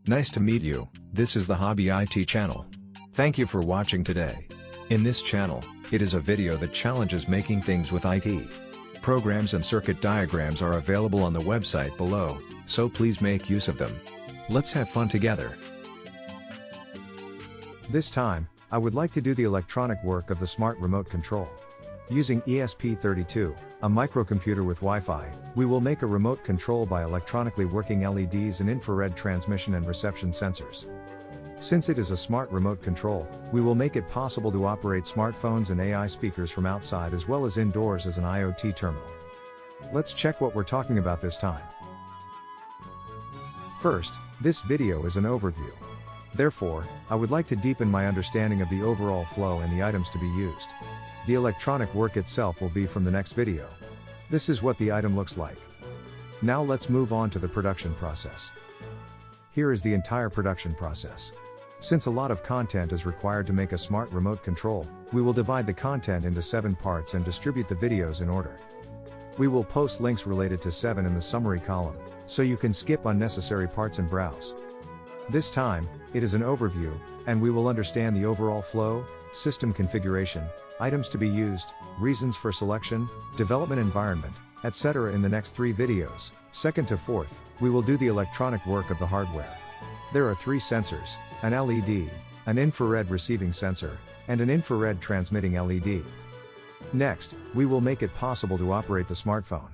Nice to meet you. This is the Hobby IT channel. Thank you for watching today. In this channel, it is a video that challenges making things with IT. Programs and circuit diagrams are available on the website below, so please make use of them. Let's have fun together. This time, I would like to do the electronic work of the smart remote control. Using ESP32, a microcomputer with Wi-Fi, we will make a remote control by electronically working LEDs and infrared transmission and reception sensors. Since it is a smart remote control, we will make it possible to operate smartphones and AI speakers from outside as well as indoors as an IoT terminal. Let's check what we're talking about this time. First, this video is an overview. Therefore, I would like to deepen my understanding of the overall flow and the items to be used. The electronic work itself will be from the next video. This is what the item looks like. Now let's move on to the production process. Here is the entire production process. Since a lot of content is required to make a smart remote control, we will divide the content into 7 parts and distribute the videos in order. We will post links related to 7 in the summary column, so you can skip unnecessary parts and browse. This time, it is an overview, and we will understand the overall flow, system configuration, items to be used, reasons for selection, development environment, etc. in the next 3 videos. Second to fourth, we will do the electronic work of the hardware. There are 3 sensors, an LED, an infrared receiving sensor, and an infrared transmitting LED. Next, we will make it possible to operate the smartphone.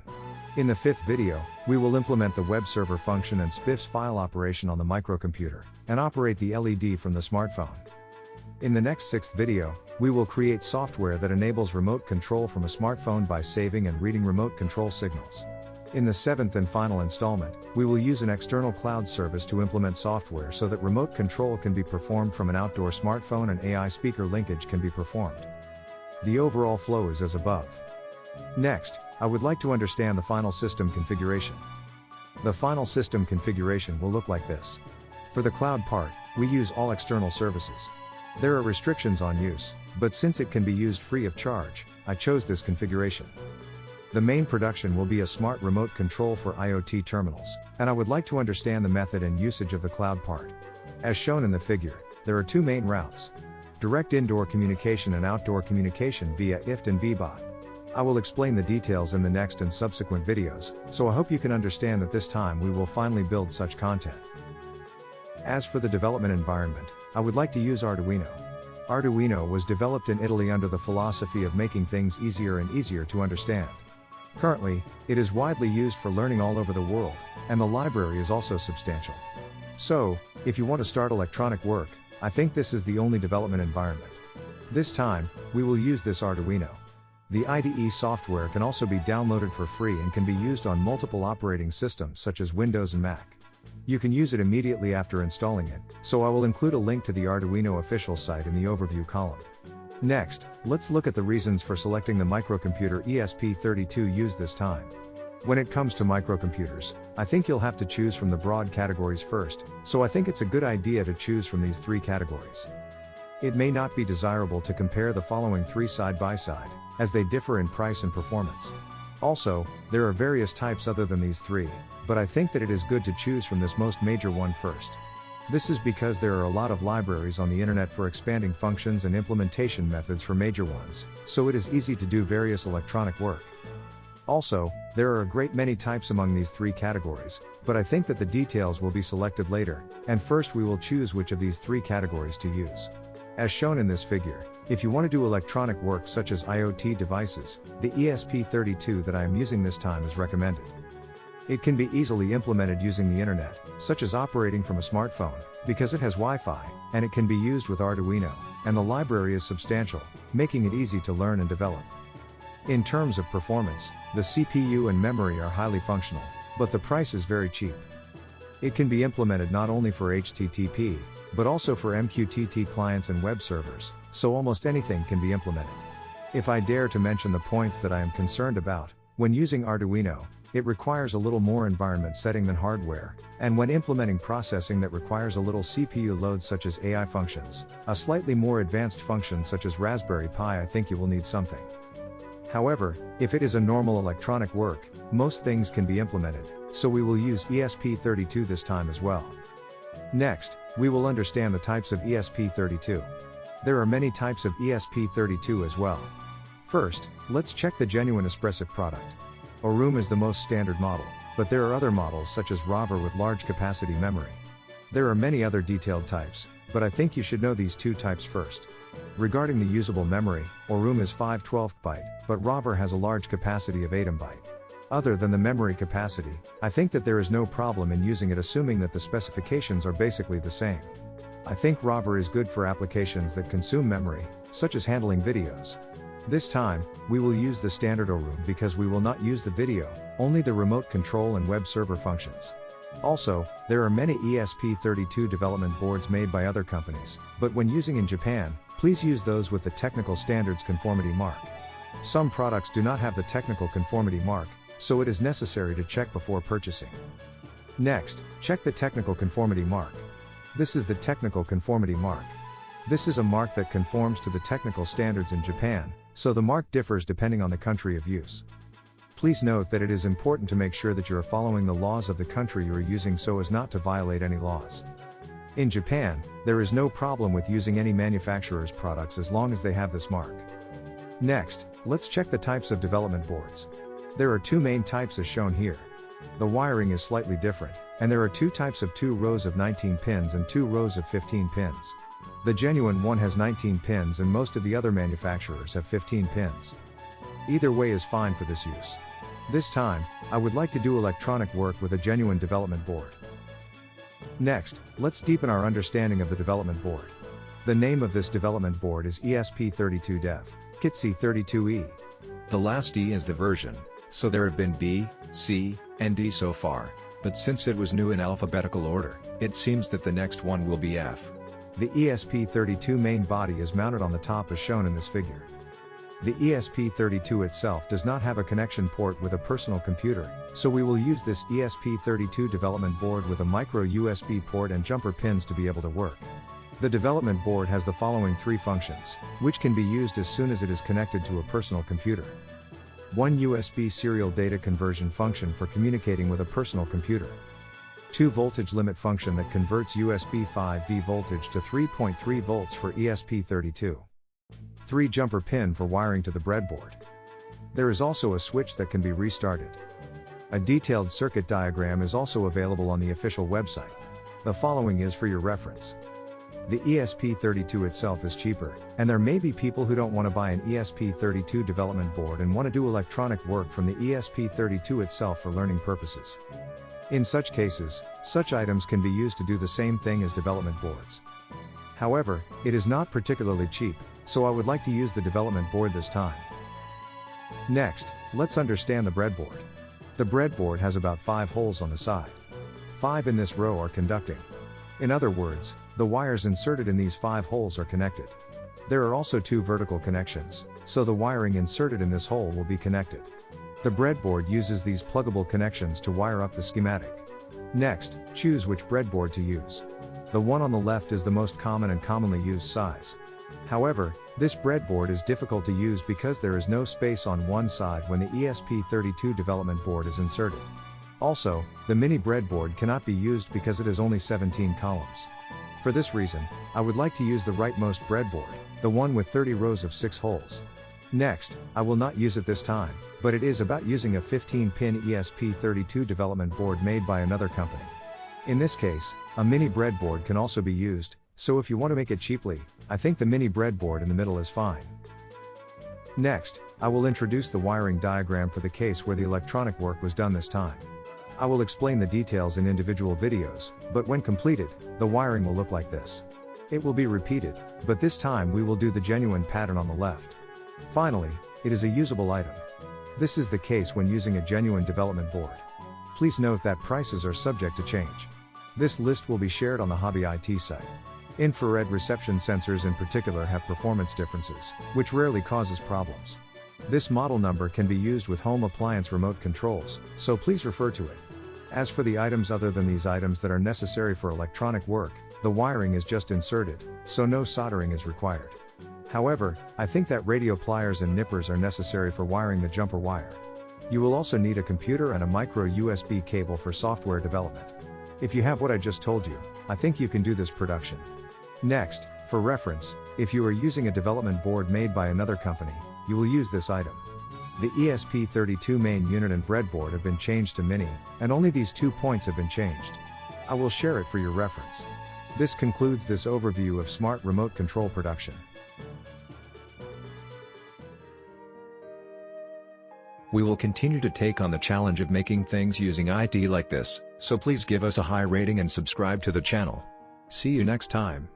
In the 5th video, we will implement the web server function and SPIFS file operation on the microcomputer, and operate the LED from the smartphone. In the next 6th video, we will create software that enables remote control from a smartphone by saving and reading remote control signals. In the 7th and final installment, we will use an external cloud service to implement software so that remote control can be performed from an outdoor smartphone and AI speaker linkage can be performed. The overall flow is as above. Next, I would like to understand the final system configuration. The final system configuration will look like this. For the cloud part, we use all external services. There are restrictions on use, but since it can be used free of charge, I chose this configuration. The main production will be a smart remote control for IoT terminals, and I would like to understand the method and usage of the cloud part. As shown in the figure, there are 2 main routes: direct indoor communication and outdoor communication via IFT and BBOT. I will explain the details in the next and subsequent videos, so I hope you can understand that this time we will finally build such content. As for the development environment, I would like to use Arduino. Arduino was developed in Italy under the philosophy of making things easier and easier to understand. Currently, it is widely used for learning all over the world, and the library is also substantial. So, if you want to start electronic work, I think this is the only development environment. This time, we will use this Arduino. The IDE software can also be downloaded for free and can be used on multiple operating systems such as Windows and Mac. You can use it immediately after installing it, so I will include a link to the Arduino official site in the overview column. Next, let's look at the reasons for selecting the microcomputer ESP32 used this time. When it comes to microcomputers, I think you'll have to choose from the broad categories first, so I think it's a good idea to choose from these 3 categories. It may not be desirable to compare the following 3 side by side, as they differ in price and performance. Also, there are various types other than these 3, but I think that it is good to choose from this most major one first. This is because there are a lot of libraries on the internet for expanding functions and implementation methods for major ones, so it is easy to do various electronic work. Also, there are a great many types among these 3 categories, but I think that the details will be selected later, and first we will choose which of these 3 categories to use. As shown in this figure, if you want to do electronic work such as IoT devices, the ESP32 that I am using this time is recommended. It can be easily implemented using the internet, such as operating from a smartphone, because it has Wi-Fi, and it can be used with Arduino, and the library is substantial, making it easy to learn and develop. In terms of performance, the CPU and memory are highly functional, but the price is very cheap. It can be implemented not only for HTTP, but also for MQTT clients and web servers, so almost anything can be implemented. If I dare to mention the points that I am concerned about, when using Arduino, it requires a little more environment setting than hardware, and when implementing processing that requires a little CPU load such as AI functions, a slightly more advanced function such as Raspberry Pi, I think you will need something. However, if it is a normal electronic work, most things can be implemented, so we will use ESP32 this time as well. Next, we will understand the types of ESP32. There are many types of ESP32 as well. First, let's check the genuine espressive product. Arduino is the most standard model, but there are other models such as Rover with large capacity memory. There are many other detailed types, but I think you should know these two types first. Regarding the usable memory, Arduino is 5/12 byte, but Rover has a large capacity of 8 byte. Other than the memory capacity, I think that there is no problem in using it assuming that the specifications are basically the same. I think Rover is good for applications that consume memory, such as handling videos. This time, we will use the standard Arduino because we will not use the video, only the remote control and web server functions. Also, there are many ESP32 development boards made by other companies, but when using in Japan, please use those with the technical standards conformity mark. Some products do not have the technical conformity mark, so it is necessary to check before purchasing. Next, check the technical conformity mark. This is the technical conformity mark. This is a mark that conforms to the technical standards in Japan, so the mark differs depending on the country of use. Please note that it is important to make sure that you are following the laws of the country you are using so as not to violate any laws. In Japan, there is no problem with using any manufacturer's products as long as they have this mark. Next, let's check the types of development boards. There are two main types as shown here. The wiring is slightly different, and there are two types of 2 rows of 19 pins and 2 rows of 15 pins. The genuine one has 19 pins and most of the other manufacturers have 15 pins. Either way is fine for this use. This time, I would like to do electronic work with a genuine development board. Next, let's deepen our understanding of the development board. The name of this development board is ESP32Dev, Kit C32E. The last E is the version, so there have been B, C, and D so far, but since it was new in alphabetical order, it seems that the next one will be F. The ESP32 main body is mounted on the top as shown in this figure. The ESP32 itself does not have a connection port with a personal computer, so we will use this ESP32 development board with a micro USB port and jumper pins to be able to work. The development board has the following 3 functions, which can be used as soon as it is connected to a personal computer. 1 USB serial data conversion function for communicating with a personal computer. 2 voltage limit function that converts USB 5V voltage to 3.3 volts for ESP32. 3 jumper pin for wiring to the breadboard. There is also a switch that can be restarted. A detailed circuit diagram is also available on the official website. The following is for your reference. The ESP32 itself is cheaper, and there may be people who don't want to buy an ESP32 development board and want to do electronic work from the ESP32 itself for learning purposes. In such cases, such items can be used to do the same thing as development boards. However, it is not particularly cheap, so I would like to use the development board this time. Next, let's understand the breadboard. The breadboard has about 5 holes on the side. 5 in this row are conducting. In other words, the wires inserted in these 5 holes are connected. There are also 2 vertical connections, so the wiring inserted in this hole will be connected. The breadboard uses these pluggable connections to wire up the schematic. Next, choose which breadboard to use. The one on the left is the most common and commonly used size. However, this breadboard is difficult to use because there is no space on one side when the ESP32 development board is inserted. Also, the mini breadboard cannot be used because it has only 17 columns. For this reason, I would like to use the rightmost breadboard, the one with 30 rows of 6 holes. Next, I will not use it this time, but it is about using a 15-pin ESP32 development board made by another company. In this case, a mini breadboard can also be used, so if you want to make it cheaply, I think the mini breadboard in the middle is fine. Next, I will introduce the wiring diagram for the case where the electronic work was done this time. I will explain the details in individual videos, but when completed, the wiring will look like this. It will be repeated, but this time we will do the genuine pattern on the left. Finally, it is a usable item. This is the case when using a genuine development board. Please note that prices are subject to change. This list will be shared on the Hobby IT site. Infrared reception sensors in particular have performance differences, which rarely causes problems. This model number can be used with home appliance remote controls, so please refer to it. As for the items other than these items that are necessary for electronic work, the wiring is just inserted, so no soldering is required. However, I think that radio pliers and nippers are necessary for wiring the jumper wire. You will also need a computer and a micro USB cable for software development. If you have what I just told you, I think you can do this production. Next, for reference, if you are using a development board made by another company, you will use this item. The ESP32 main unit and breadboard have been changed to mini, and only these 2 points have been changed. I will share it for your reference. This concludes this overview of smart remote control production. We will continue to take on the challenge of making things using IT like this, so please give us a high rating and subscribe to the channel. See you next time.